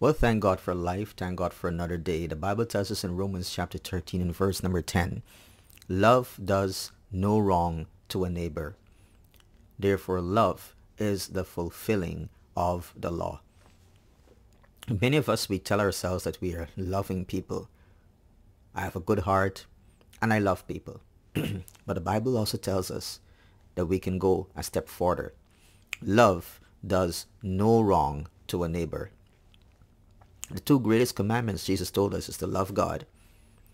Well, thank God for life. Thank God for another day. The Bible tells us in Romans chapter 13 and verse number 10, love does no wrong to a neighbor. Therefore, love is the fulfilling of the law. Many of us, we tell ourselves that we are loving people. I have a good heart and I love people. But the Bible also tells us that we can go a step further. Love does no wrong to a neighbor. The two greatest commandments Jesus told us is to love God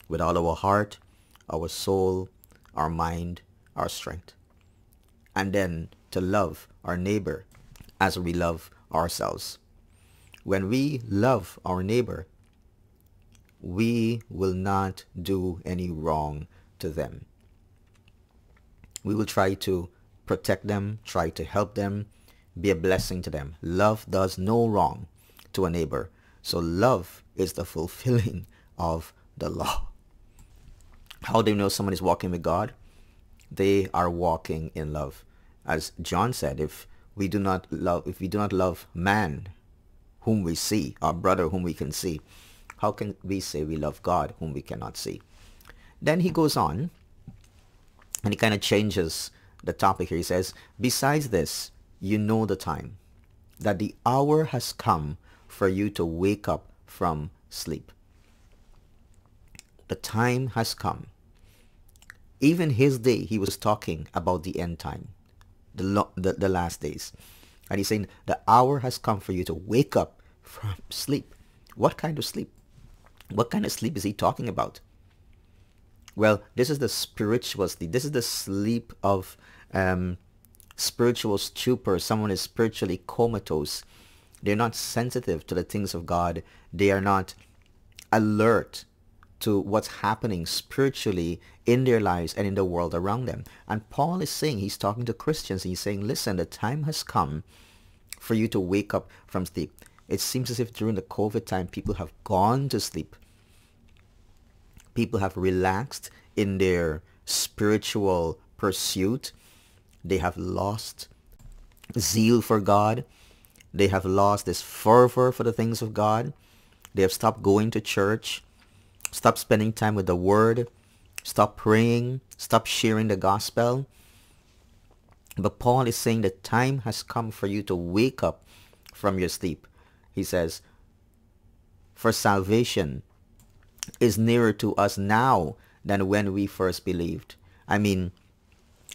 with all our heart, our soul, our mind, our strength. And then to love our neighbor as we love ourselves. When we love our neighbor, we will not do any wrong to them. We will try to protect them, try to help them, be a blessing to them. Love does no wrong to a neighbor. So love is the fulfilling of the law. How do you know someone is walking with God? They are walking in love. As John said, if we do not love man whom we see, our brother whom we can see, how can we say we love God whom we cannot see? Then he goes on and he kind of changes the topic here. He says, besides this, you know the time, that the hour has come for you to wake up from sleep. The time has come. Even his day, he was talking about the end time, the last days. And he's saying, the hour has come for you to wake up from sleep. What kind of sleep? What kind of sleep is he talking about? Well, this is the spiritual sleep. This is the sleep of spiritual stupor. Someone is spiritually comatose. They're not sensitive to the things of God. They are not alert to what's happening spiritually in their lives and in the world around them. And Paul is saying, he's talking to Christians, and he's saying, listen, the time has come for you to wake up from sleep. It seems as if during the COVID time, people have gone to sleep. People have relaxed in their spiritual pursuit. They have lost zeal for God. They have lost this fervor for the things of God. They have stopped going to church, stopped spending time with the Word, stopped praying, stopped sharing the gospel. But Paul is saying the time has come for you to wake up from your sleep. He says, for salvation is nearer to us now than when we first believed. I mean,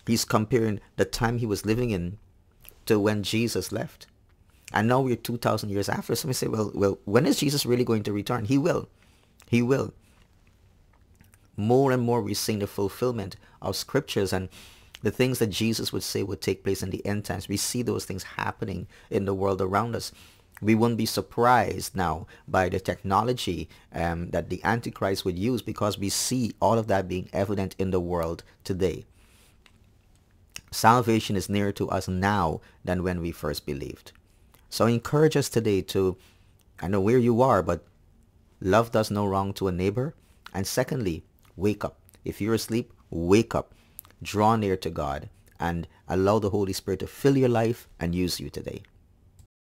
he's comparing the time he was living in to when Jesus left. And now we're 2,000 years after. So we say, well, when is Jesus really going to return? He will. He will. More and more we're seeing the fulfillment of scriptures, and the things that Jesus would say would take place in the end times. We see those things happening in the world around us. We won't be surprised now by the technology that the Antichrist would use, because we see all of that being evident in the world today. Salvation is nearer to us now than when we first believed. So I encourage us today to, I know where you are, but love does no wrong to a neighbor. And secondly, wake up. If you're asleep, wake up. Draw near to God and allow the Holy Spirit to fill your life and use you today.